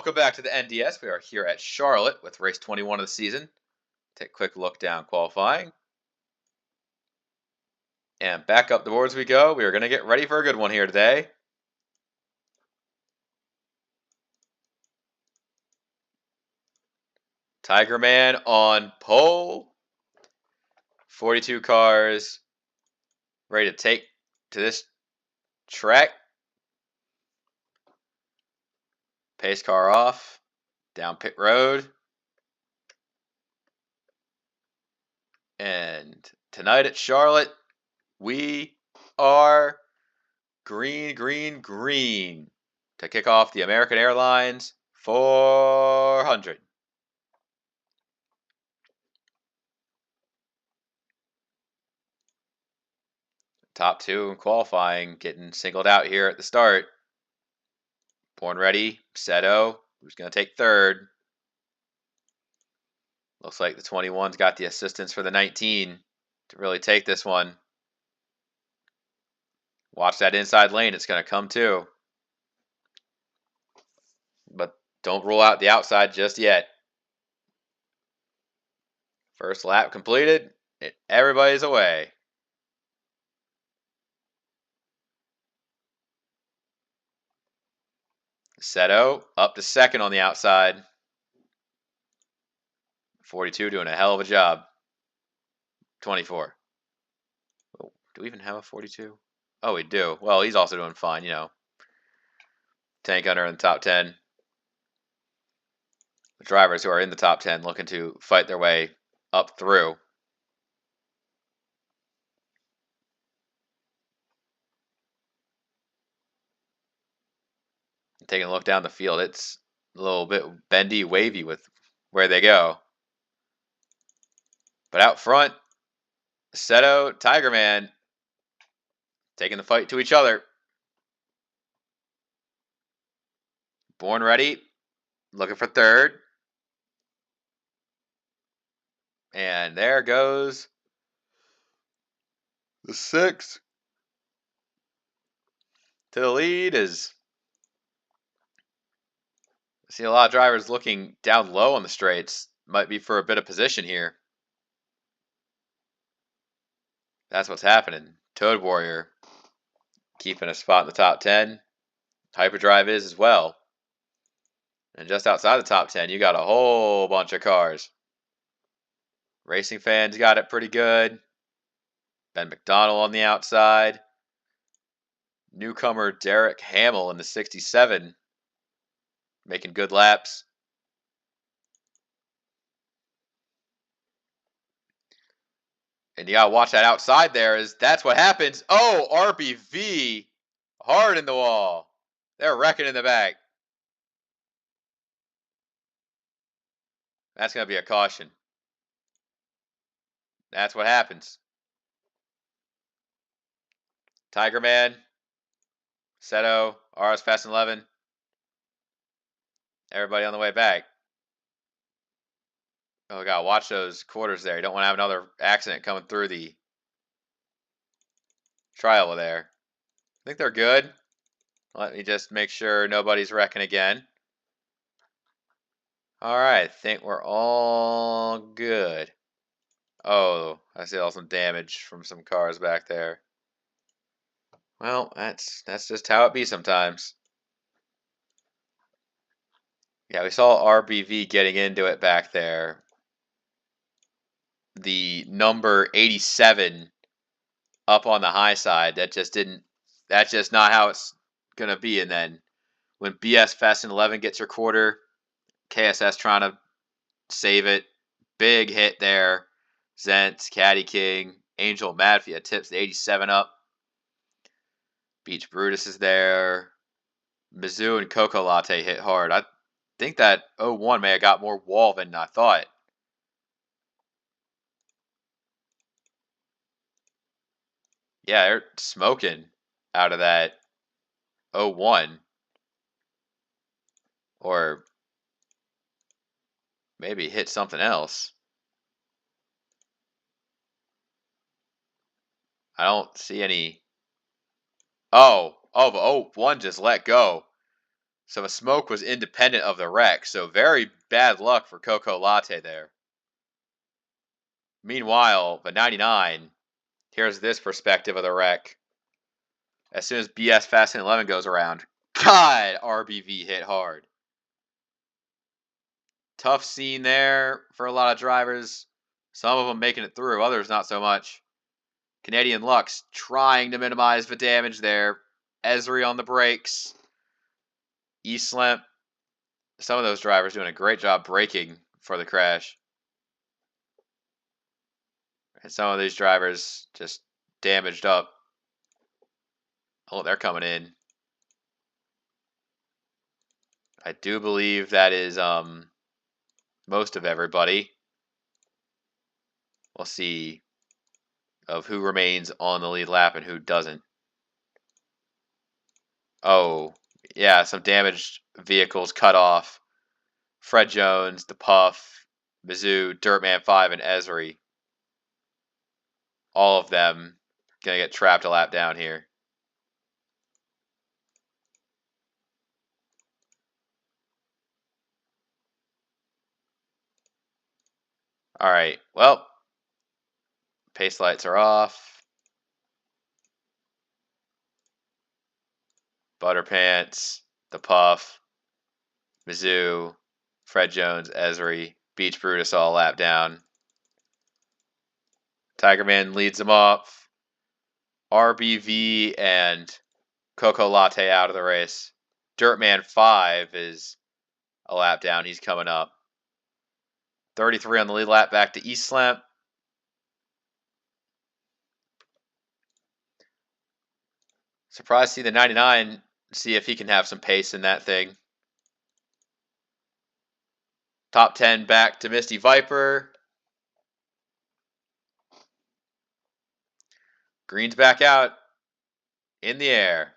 welcome back to the NDS. We are here at Charlotte with race 21 of the season. Take a quick look down qualifying. And back up the boards we go. We are going to get ready for a good one here today. Tiger Man on pole. 42 cars ready to take to this track. Pace car off. Down pit road. And tonight at Charlotte, we are green, green, green to kick off the American Airlines 400. Top two in qualifying getting singled out here at the start. Born ready, Seto, who's going to take third. Looks like the 21's got the assistance for the 19 to really take this one. Watch that inside lane, it's going to come too. But don't rule out the outside just yet. First lap completed, everybody's away. Seto up to second on the outside. 42 doing a hell of a job. 24. Oh, do we even have a 42? Oh, we do. Well, he's also doing fine, you know. Tank under in the top 10. The drivers who are in the top 10 looking to fight their way up through. Taking a look down the field, it's a little bit bendy, wavy with where they go. But out front, Seto, Tiger Man, taking the fight to each other. Born ready, looking for third. And there goes the 6. To the lead is... I see a lot of drivers looking down low on the straights. Might be for a bit of position here. That's what's happening. Toad Warrior keeping a spot in the top 10. Hyperdrive is as well. And just outside the top 10, you got a whole bunch of cars. Racing Fans got it pretty good. Ben McDonald on the outside. Newcomer Derek Hamill in the 67. Making good laps. And you gotta watch that outside there. That's what happens. Oh, RBV hard in the wall. They're wrecking in the back. That's gonna be a caution. That's what happens. Tiger Man, Seto, RS Fast and 11. Everybody on the way back. Oh, God, watch those quarters there. You don't want to have another accident coming through the trial there. I think they're good. Let me just make sure nobody's wrecking again. All right, I think we're all good. Oh, I see all some damage from some cars back there. Well, that's just how it be sometimes. Yeah, we saw RBV getting into it back there. The number 87 up on the high side, that's just not how it's gonna be. And then when BS Fast and 11 gets her quarter, KSS trying to save it, big hit there. Zent, Caddy King, Angel Madfia tips the 87 up. Beach Brutus is there. Mizzou and Coco Latte hit hard. I think that 01 may have got more wall than I thought. Yeah, they're smoking out of that 01. Or maybe hit something else. I don't see any. Oh, 01 just let go. So a smoke was independent of the wreck. So very bad luck for Coco Latte there. Meanwhile, the 99, here's this perspective of the wreck. As soon as BS Fast and 11 goes around, God, RBV hit hard. Tough scene there for a lot of drivers. Some of them making it through, others not so much. Canadian Lux trying to minimize the damage there. Esri on the brakes. Eastlamp. Some of those drivers doing a great job braking for the crash. And some of these drivers just damaged up. Oh, they're coming in. I do believe that is most of everybody. We'll see of who remains on the lead lap and who doesn't. Oh, yeah, some damaged vehicles cut off. Fred Jones, the Puff, Mizzou, Dirtman 5, and Esri. All of them going to get trapped a lap down here. All right, well, pace lights are off. Butterpants, the Puff, Mizzou, Fred Jones, Esri, Beach Brutus all lap down. Tigerman leads them off. RBV and Coco Latte out of the race. Dirtman 5 is a lap down. He's coming up. 33 on the lead lap back to Eastlamp. Surprised to see the 99, see if he can have some pace in that thing. Top 10 back to Misty Viper. Green's back out in the air.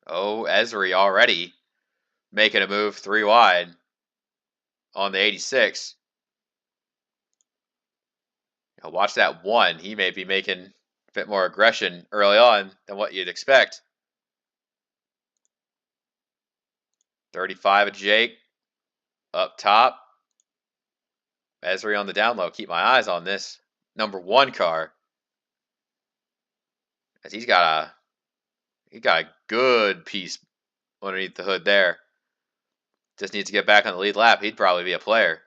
Oh, Esri already making a move 3 wide on the 86. Now watch that 1. He may be making a bit more aggression early on than what you'd expect. 35 of Jake up top. Esri on the down low. Keep my eyes on this number 1 car, as he's got a good piece underneath the hood there. Just needs to get back on the lead lap. He'd probably be a player.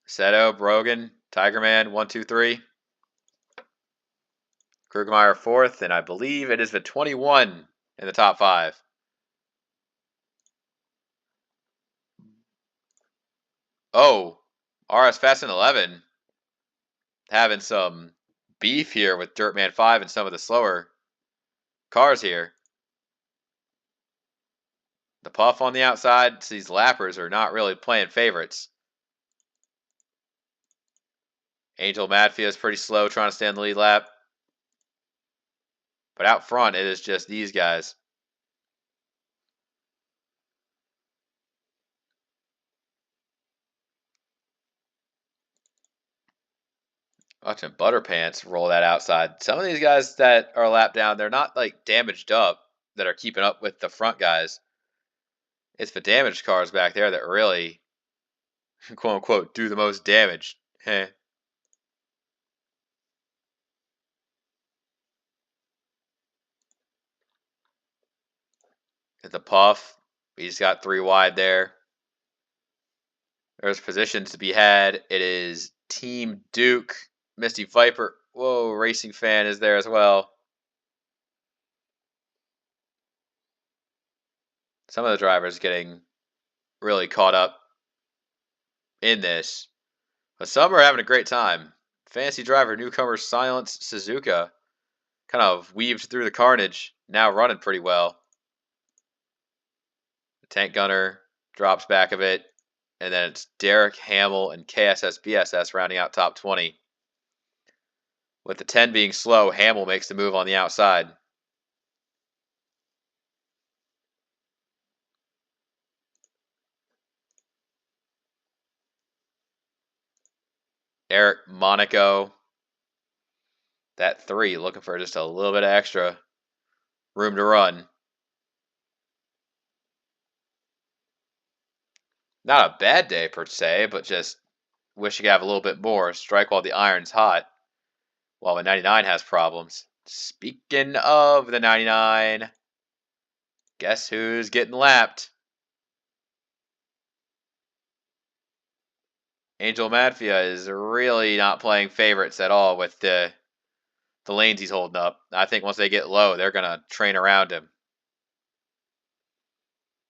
Seto, Brogan, Tigerman, 1, 2, 3. Krugmeyer 4th, and I believe it is the 21 in the top 5. Oh, RS Fast and 11 having some beef here with Dirtman 5 and some of the slower cars here. The Puff on the outside, these lappers are not really playing favorites. Angel Madfia is pretty slow trying to stay on the lead lap. But out front, it is just these guys. Watching Butterpants roll that outside. Some of these guys that are lap down, they're not like damaged up that are keeping up with the front guys. It's the damaged cars back there that really, quote unquote, do the most damage. Heh. At the Puff, he's got 3 wide there. There's positions to be had. It is Team Duke, Misty Viper. Whoa, Racing Fan is there as well. Some of the drivers getting really caught up in this. But some are having a great time. Fancy driver newcomer Silence Suzuka kind of weaved through the carnage, now running pretty well. The tank gunner drops back a bit, and then it's Derek Hamill and KSS BSS rounding out top 20. With the 10 being slow, Hamill makes the move on the outside. Eric Monaco. That 3 looking for just a little bit of extra room to run. Not a bad day per se, but just wish you could have a little bit more. Strike while the iron's hot, while the 99 has problems. Speaking of the 99, guess who's getting lapped? Angel Madfia is really not playing favorites at all with the lanes he's holding up. I think once they get low, they're going to train around him.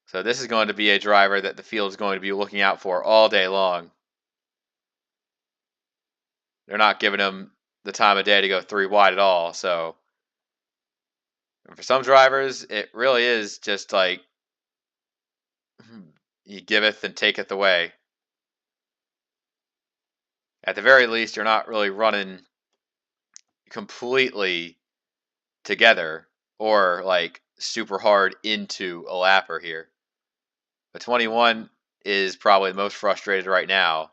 So this is going to be a driver that the field is going to be looking out for all day long. They're not giving him the time of day to go 3 wide at all. So for some drivers, it really is just like he giveth and taketh away. At the very least, you're not really running completely together or like super hard into a lapper here. But 21 is probably the most frustrated right now.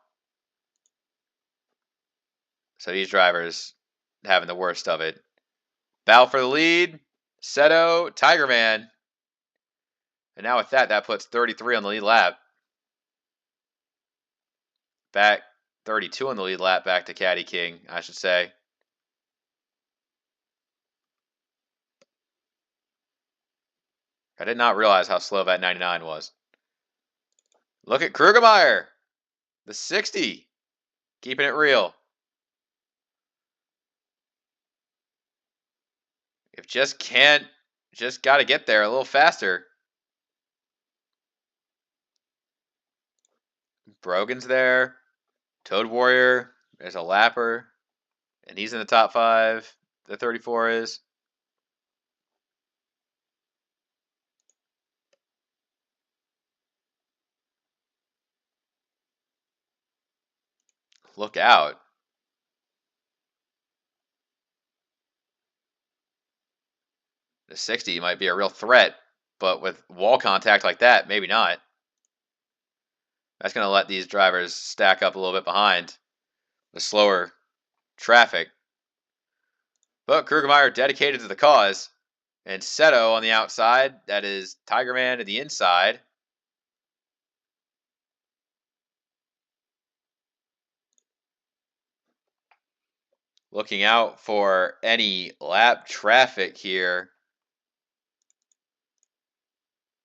So these drivers having the worst of it. Battle for the lead. Seto, Tiger Man. And now with that, that puts 33 on the lead lap. Back 32 on the lead lap, back to Caddy King, I should say. I did not realize how slow that 99 was. Look at Krugermeyer. The 60. Keeping it real. If just got to get there a little faster. Brogan's there. Toad Warrior. There's a lapper. And he's in the top 5. The 34 is. Look out. The 60 might be a real threat, but with wall contact like that, maybe not. That's going to let these drivers stack up a little bit behind the slower traffic. But Krugermeyer dedicated to the cause. And Seto on the outside. That is Tiger Man to the inside. Looking out for any lap traffic here.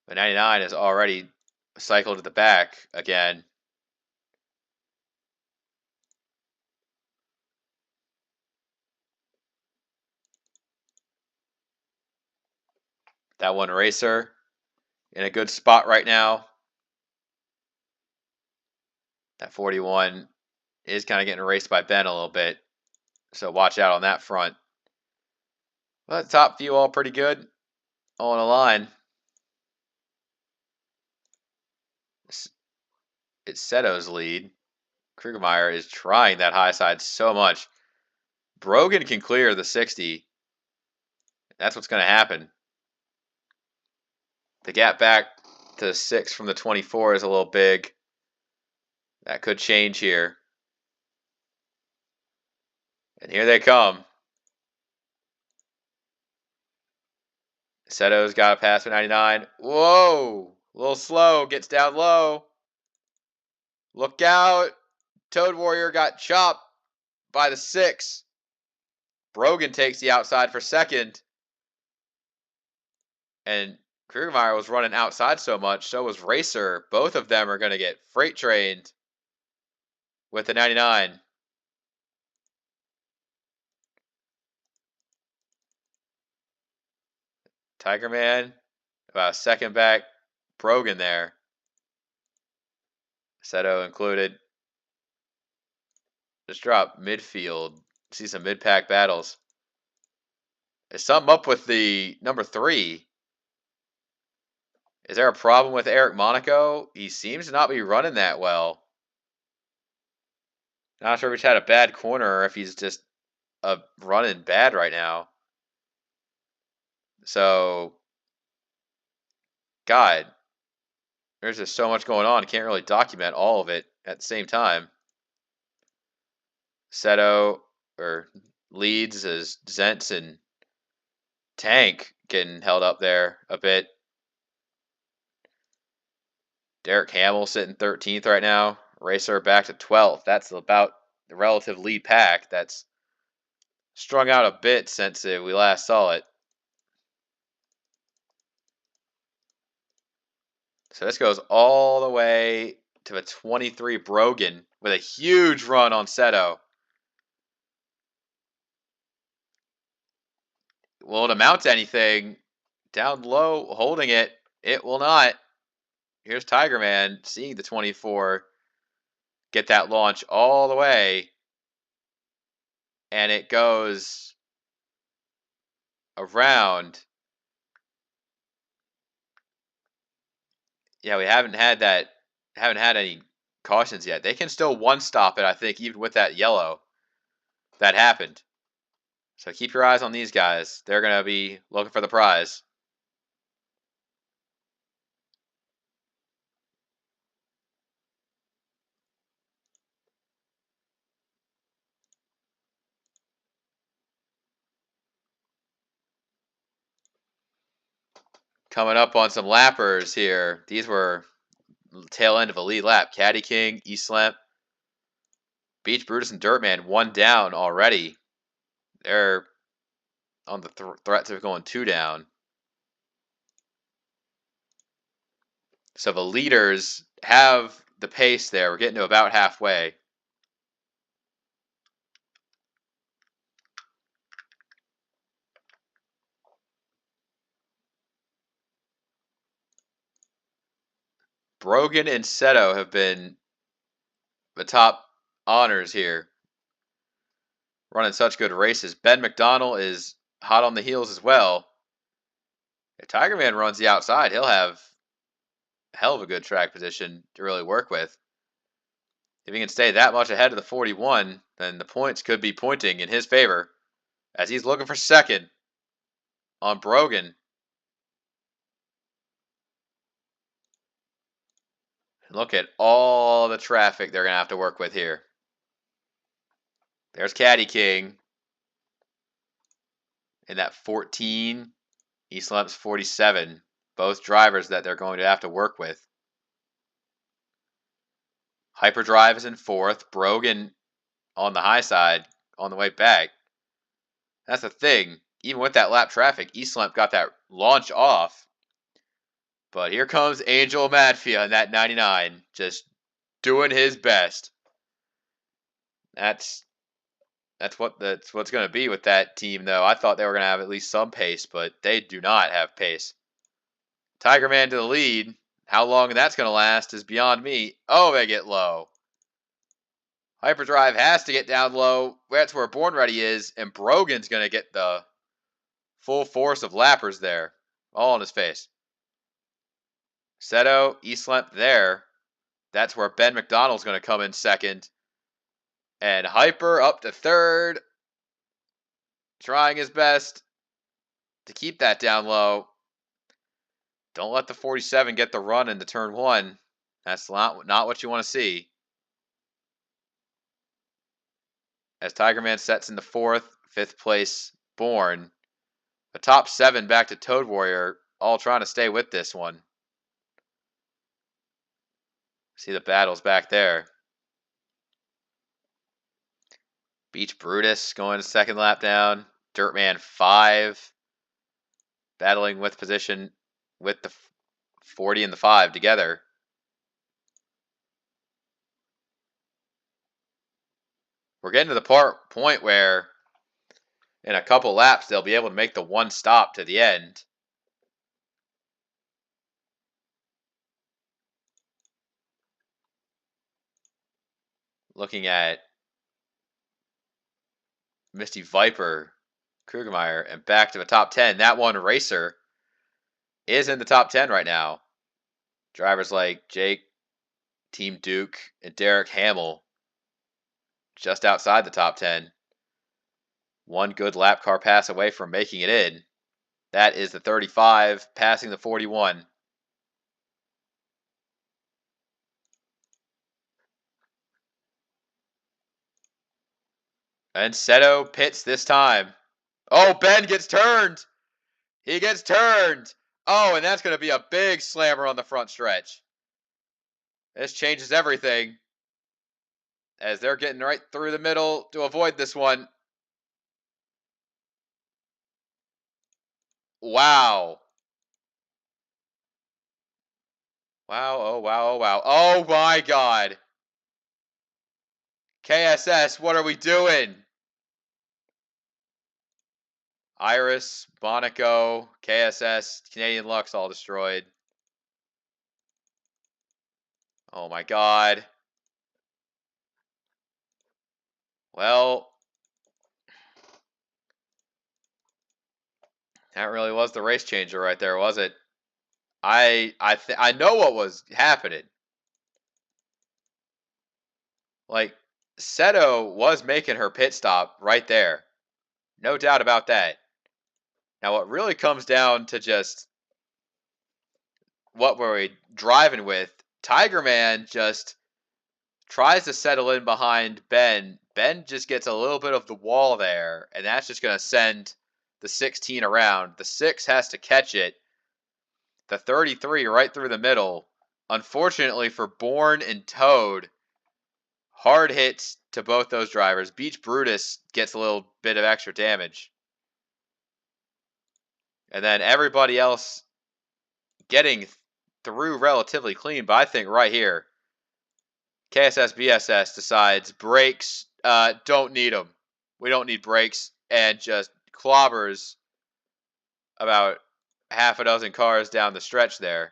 The 99 is already cycled to the back again. That one racer in a good spot right now. That 41 is kind of getting raced by Ben a little bit. So watch out on that front. Well, the top few all pretty good. All in a line. It's Seto's lead. Krugermeyer is trying that high side so much. Brogan can clear the 60. That's what's going to happen. The gap back to 6 from the 24 is a little big. That could change here. And here they come. Seto's got to pass for 99. Whoa! A little slow. Gets down low. Look out. Toad Warrior got chopped by the 6. Brogan takes the outside for second. And Krugermeyer was running outside so much, so was Racer. Both of them are going to get freight trained with the 99. Tiger Man, about a second back. Brogan there. Seto included. Just drop midfield. See some mid-pack battles. Is something up with the number 3? Is there a problem with Eric Monaco? He seems to not be running that well. Not sure if he's had a bad corner or if he's just running bad right now. So, God, there's just so much going on. I can't really document all of it at the same time. Seto or leads as Zentz and Tank getting held up there a bit. Derek Hamill sitting 13th right now. Racer back to 12th. That's about the relative lead pack. That's strung out a bit since we last saw it. So this goes all the way to a 23 Brogan with a huge run on Seto. Will it amount to anything? Down low, holding it. It will not. Here's Tiger Man seeing the 24 get that launch all the way. And it goes around. Yeah, we haven't had any cautions yet. They can still one stop it, I think, even with that yellow that happened. So keep your eyes on these guys. They're going to be looking for the prize. Coming up on some lappers here. These were tail end of a lead lap. Caddy King, Eastlamp, Beach Brutus, and Dirtman one down already. They're on the threats of going two down. So the leaders have the pace there. We're getting to about halfway. Brogan and Seto have been the top honors here, running such good races. Ben McDonald is hot on the heels as well. If Tiger Man runs the outside, he'll have a hell of a good track position to really work with. If he can stay that much ahead of the 41, then the points could be pointing in his favor as he's looking for second on Brogan. Look at all the traffic they're going to have to work with here. There's Caddy King in that 14. Eastlamp's 47. Both drivers that they're going to have to work with. Hyperdrive is in fourth. Brogan on the high side on the way back. That's the thing. Even with that lap traffic, Eastlamp got that launch off. But here comes Angel Madfia in that 99. Just doing his best. That's what's going to be with that team, though. I thought they were going to have at least some pace, but they do not have pace. Tiger Man to the lead. How long that's going to last is beyond me. Oh, they get low. Hyperdrive has to get down low. That's where Born Ready is, and Brogan's going to get the full force of lappers there. All in his face. Seto, Eastlamp there. That's where Ben McDonald's going to come in second. And Hyper up to third. Trying his best to keep that down low. Don't let the 47 get the run into turn one. That's not what you want to see. As Tiger Man sets into fourth, fifth place, Born. The top seven back to Toad Warrior, all trying to stay with this one. See the battles back there. Beach Brutus going to second lap down. Dirtman 5. Battling with position with the 40 and the 5 together. We're getting to the point where in a couple laps they'll be able to make the one stop to the end. Looking at Misty Viper, Krugermeyer, and back to the top 10. That one racer is in the top 10 right now. Drivers like Jake, Team Duke, and Derek Hamill just outside the top 10. One good lap car pass away from making it in. That is the 35 passing the 41. And Seto pits this time. Oh, Ben gets turned. He gets turned. Oh, and that's going to be a big slammer on the front stretch. This changes everything, as they're getting right through the middle to avoid this one. Wow. Wow, oh, wow, oh, wow. Oh, my God. KSS, what are we doing? Iris, Monaco, KSS, Canadian Lux all destroyed. Oh, my God. Well, that really was the race changer right there, was it? I know what was happening. Like, Seto was making her pit stop right there. No doubt about that. Now, what really comes down to just what were we driving with? Tiger Man just tries to settle in behind Ben. Ben just gets a little bit of the wall there, and that's just going to send the 16 around. The 6 has to catch it. The 33 right through the middle. Unfortunately for Bourne and Toad, hard hits to both those drivers. Beach Brutus gets a little bit of extra damage. And then everybody else getting through relatively clean. But I think right here, KSS BSS decides brakes, don't need them. We don't need brakes, and just clobbers about half a dozen cars down the stretch there.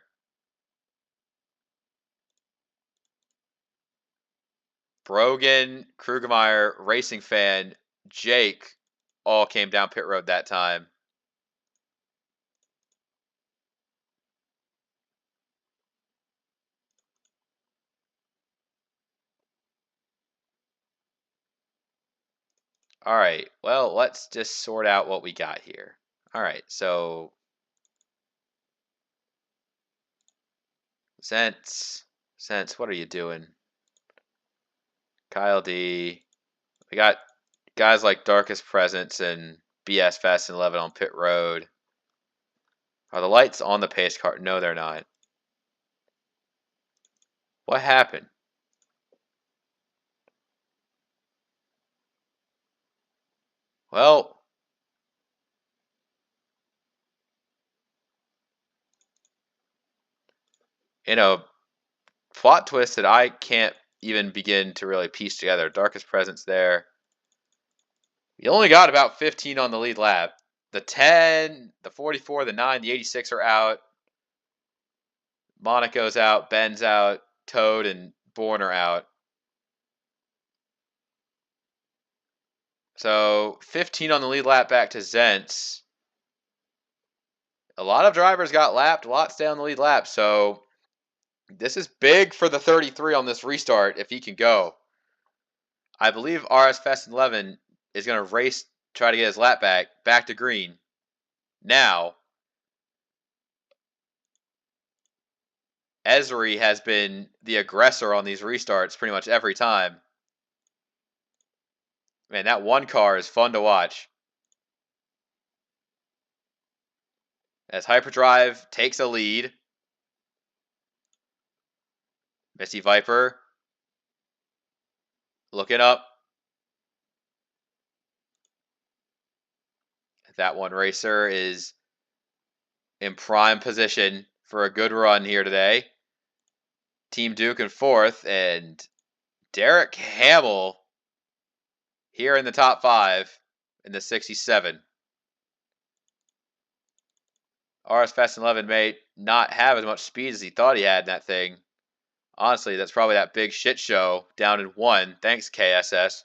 Brogan, Krugemeyer, Racing Fan, Jake all came down pit road that time. All right, well, let's just sort out what we got here. All right, so Sense, what are you doing? Kyle D. We got guys like Darkest Presence and BS Fast and 11 on pit road. Are the lights on the pace car? No, they're not. What happened? Well, in a plot twist that I can't even begin to really piece together. Darkest Presence there. You only got about 15 on the lead lap. The 10, the 44, the 9, the 86 are out. Monaco's out, Ben's out, Toad and Bourne are out. So 15 on the lead lap back to Zentz. A lot of drivers got lapped, a lot stay on the lead lap. So this is big for the 33 on this restart if he can go. I believe RS Fast 11 is going to race, try to get his lap back to green. Now, Esri has been the aggressor on these restarts pretty much every time. Man, that one car is fun to watch. As Hyperdrive takes a lead. Misty Viper looking up. That one racer is in prime position for a good run here today. Team Duke in fourth, and Derek Hamill here in the top 5 in the 67. RS Fast 11 may not have as much speed as he thought he had in that thing. Honestly, that's probably that big shit show down in 1. Thanks, KSS.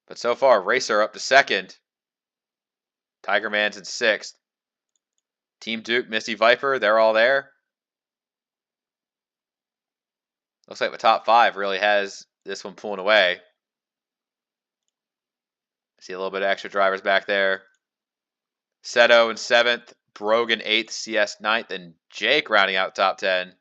But so far, Racer up to 2nd. Tiger Man's in 6th. Team Duke, Misty Viper, they're all there. Looks like the top 5 really has this one pulling away. See a little bit of extra drivers back there. Seto in 7th, Brogan 8th, CS 9th, and Jake rounding out the top 10.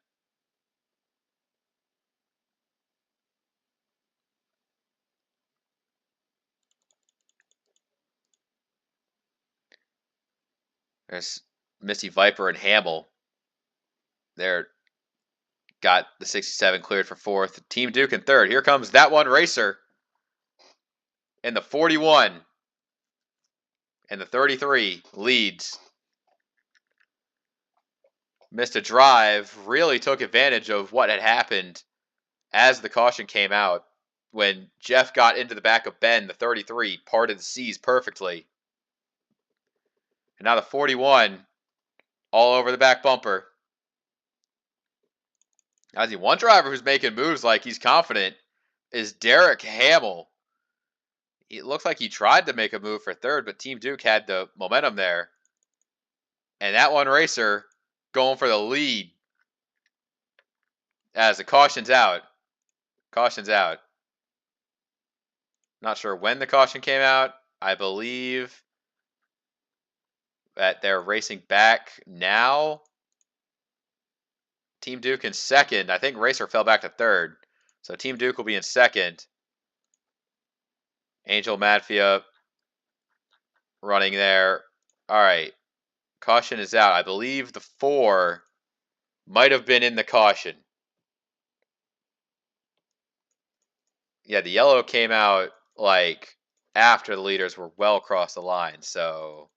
There's Misty Viper and Hamill. They're got the 67 cleared for fourth. Team Duke in third. Here comes that one racer in the 41 and the 33 leads. Missed a drive. Really took advantage of what had happened as the caution came out. When Jeff got into the back of Ben, the 33 parted the seas perfectly. And now the 41 all over the back bumper. I see one driver who's making moves like he's confident is Derek Hamill. It looks like he tried to make a move for third, but Team Duke had the momentum there. And that one racer going for the lead as the caution's out. Caution's out. Not sure when the caution came out. I believe that they're racing back now. Team Duke in second. I think Racer fell back to third. So Team Duke will be in second. Angel Madfia running there. All right. Caution is out. I believe the 4 might have been in the caution. Yeah, the yellow came out like after the leaders were well across the line. So,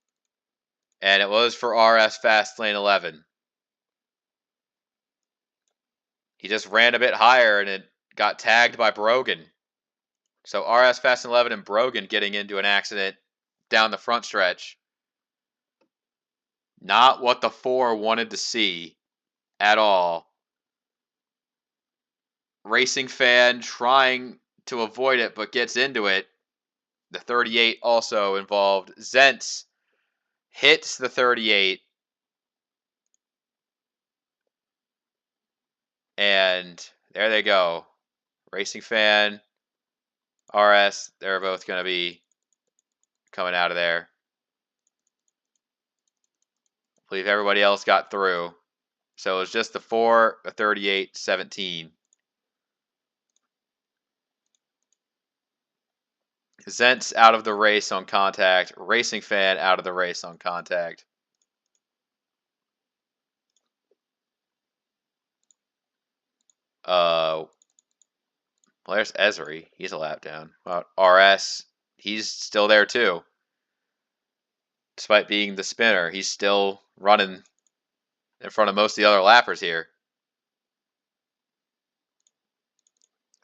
and it was for RS Fast Lane 11. He just ran a bit higher and it got tagged by Brogan. So RS Fast 11 and Brogan getting into an accident down the front stretch. Not what the 4 wanted to see at all. Racing Fan trying to avoid it, but gets into it. The 38 also involved. Zentz hits the 38. And there they go. Racing Fan, RS, they're both going to be coming out of there. I believe everybody else got through. So it was just the 4, the 38, 17. Zentz out of the race on contact. Racing Fan out of the race on contact. Well, there's Esri. He's a lap down. RS, he's still there too. Despite being the spinner, he's still running in front of most of the other lappers here.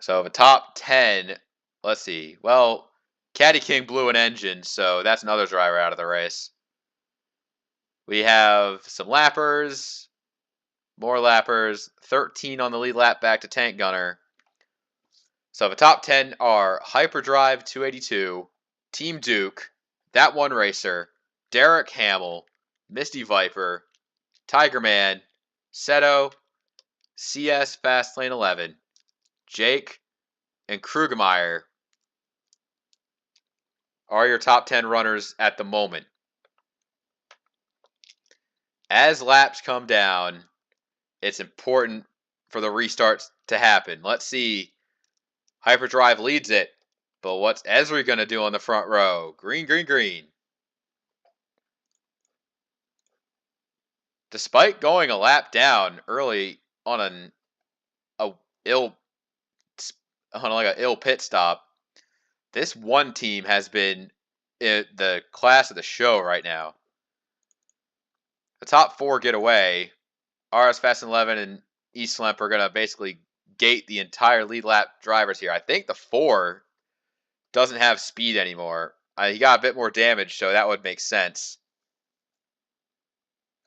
So the top 10, let's see. Well, Caddy King blew an engine, so that's another driver out of the race. We have some lappers, more lappers, 13 on the lead lap back to Tank Gunner. So the top 10 are Hyperdrive 282, Team Duke, That One Racer, Derek Hamill, Misty Viper, Tiger Man, Seto, CS Fastlane 11, Jake, and Krugemeyer are your top 10 runners at the moment. As laps come down, it's important for the restarts to happen. Let's see. Hyperdrive leads it. But what's Esri going to do on the front row? Green, green, green. Despite going a lap down early on an ill pit stop, this one team has been the class of the show right now. The top 4 get away. RS Fast 11 and East Slemp are going to basically gate the entire lead lap drivers here. I think the 4 doesn't have speed anymore. He got a bit more damage, so that would make sense.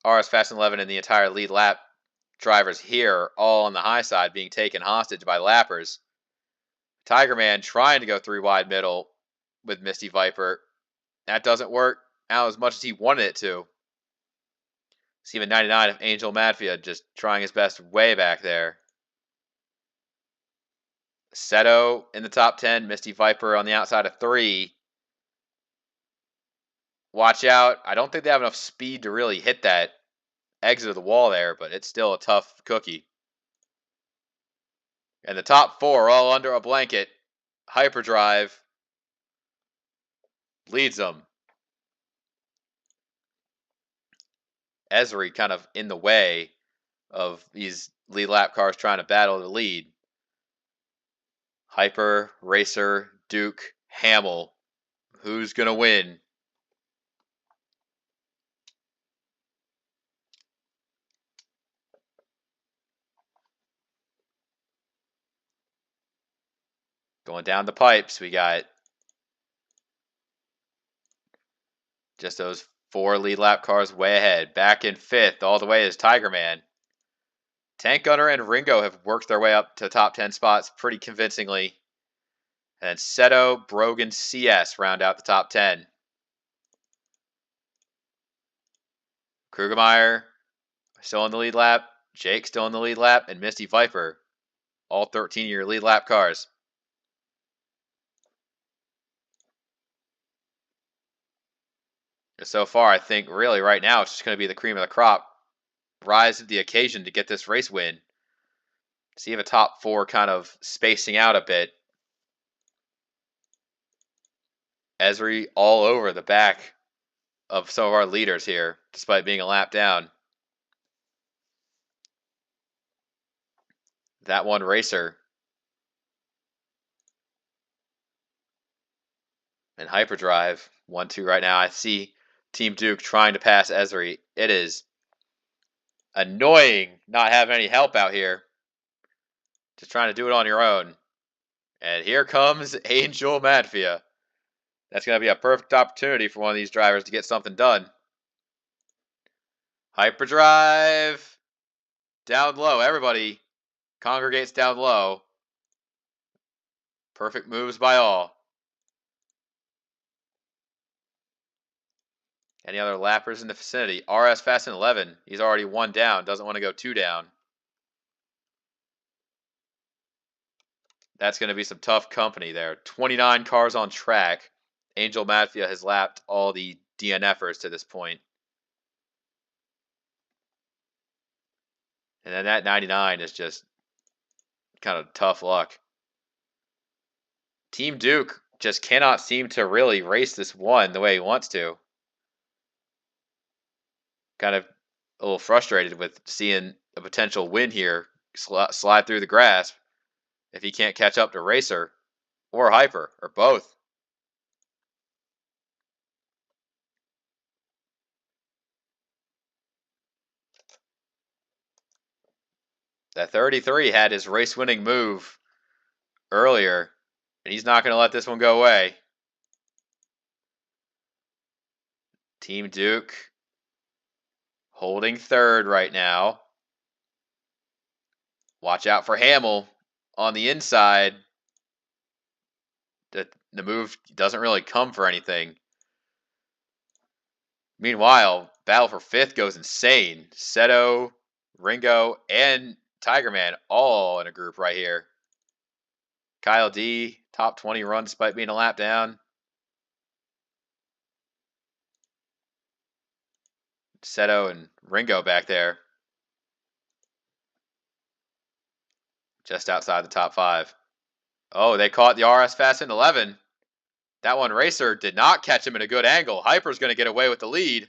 RS Fast 11 and the entire lead lap drivers here, all on the high side, being taken hostage by lappers. Tiger Man trying to go 3 wide middle with Misty Viper. That doesn't work out as much as he wanted it to. It's even 99 of Angel Madfia just trying his best way back there. Seto in the top 10. Misty Viper on the outside of 3. Watch out. I don't think they have enough speed to really hit that exit of the wall there, but it's still a tough cookie. And the top 4 all under a blanket. Hyperdrive leads them. Esri kind of in the way of these lead lap cars trying to battle the lead. Hyper, Racer, Duke, Hamill. Who's going to win? Going down the pipes, we got just those 4 lead lap cars way ahead. Back in 5th all the way is Tiger Man. Tank Gunner and Ringo have worked their way up to top 10 spots pretty convincingly. And Seto, Brogan, CS round out the top 10. Krugemeyer still in the lead lap. Jake still in the lead lap. And Misty Viper. All 13 of your lead lap cars. So far, I think really right now it's just going to be the cream of the crop. Rise to the occasion to get this race win. See if a top 4 kind of spacing out a bit. Esri all over the back of some of our leaders here, despite being a lap down. That one Racer. And Hyperdrive, 1-2 right now. I see Team Duke trying to pass Esri. It is annoying not having any help out here. Just trying to do it on your own. And here comes Angel Madfia. That's going to be a perfect opportunity for one of these drivers to get something done. Hyperdrive. Down low. Everybody congregates down low. Perfect moves by all. Any other lappers in the vicinity? RS Fast and 11. He's already 1 down. Doesn't want to go 2 down. That's going to be some tough company there. 29 cars on track. Angel Madfia has lapped all the DNFers to this point. And then that 99 is just kind of tough luck. Team Duke just cannot seem to really race this one the way he wants to. Kind of a little frustrated with seeing a potential win here slide through the grasp if he can't catch up to Racer or Hyper or both. That 33 had his race-winning move earlier, and he's not going to let this one go away. Team Duke holding 3rd right now. Watch out for Hamill on the inside. The move doesn't really come for anything. Meanwhile, battle for 5th goes insane. Seto, Ringo, and Tiger Man all in a group right here. Kyle D, top 20 run despite being a lap down. Seto and Ringo back there. Just outside the top 5. Oh, they caught the RS Fast and 11. That one Racer did not catch him in a good angle. Hyper's going to get away with the lead.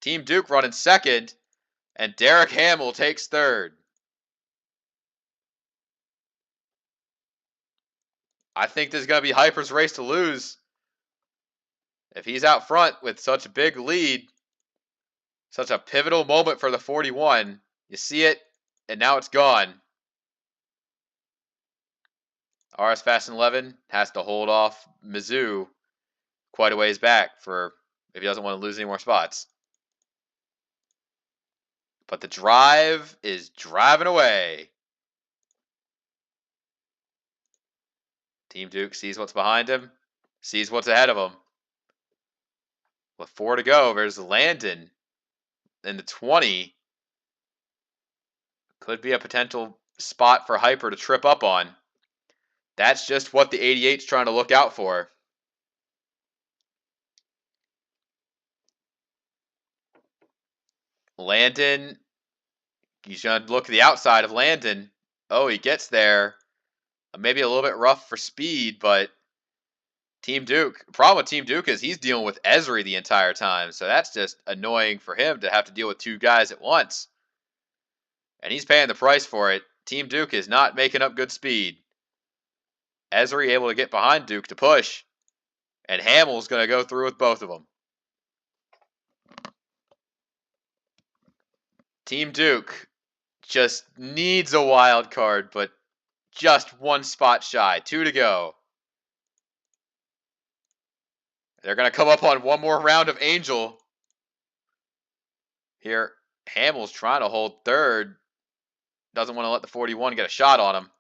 Team Duke running 2nd. And Derek Hamill takes 3rd. I think this is going to be Hyper's race to lose. If he's out front with such a big lead, such a pivotal moment for the 41, you see it, and now it's gone. RS Fast and 11 has to hold off Mizzou quite a ways back for if he doesn't want to lose any more spots. But the drive is driving away. Team Duke sees what's behind him, sees what's ahead of him. With 4 to go, there's Landon in the 20. Could be a potential spot for Hyper to trip up on. That's just what the 88's trying to look out for. Landon, he's going to look at the outside of Landon. Oh, he gets there. Maybe a little bit rough for speed, but Team Duke. Problem with Team Duke is he's dealing with Esri the entire time, so that's just annoying for him to have to deal with two guys at once. And he's paying the price for it. Team Duke is not making up good speed. Esri able to get behind Duke to push, and Hamill's going to go through with both of them. Team Duke just needs a wild card, but just one spot shy. 2 to go. They're going to come up on one more round of Angel. Here, Hamill's trying to hold third. Doesn't want to let the 41 get a shot on him.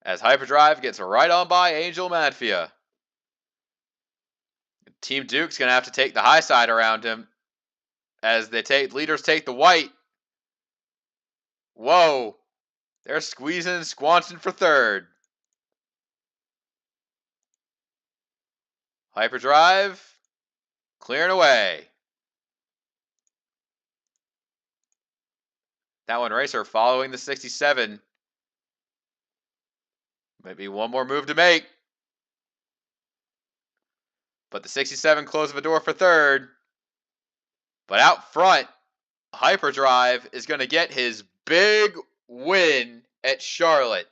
As Hyperdrive gets right on by Angel Madfia. Team Duke's going to have to take the high side around him. As leaders take the white. Whoa. They're squeezing and squanching for third. Hyperdrive. Clearing away. That one racer following the 67. Maybe one more move to make. But the 67 closing the door for third. But out front, Hyperdrive is going to get his big win at Charlotte.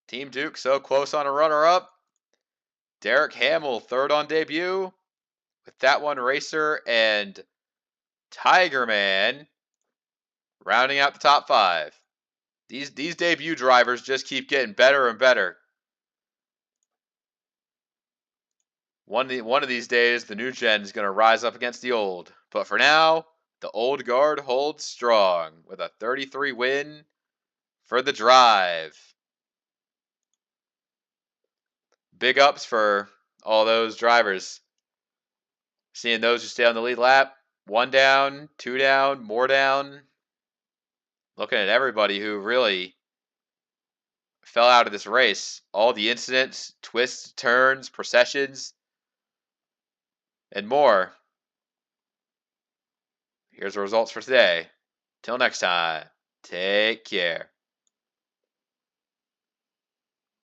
Team Duke so close on a runner-up. Derek Hamill third on debut. With that one racer and Tiger Man rounding out the top 5. These debut drivers just keep getting better and better. One of these days, the new gen is going to rise up against the old. But for now, the old guard holds strong with a 33 win for the drive. Big ups for all those drivers. Seeing those who stay on the lead lap. 1 down, 2 down, more down. Looking at everybody who really fell out of this race. All the incidents, twists, turns, processions, and more. Here's the results for today. Till next time, take care.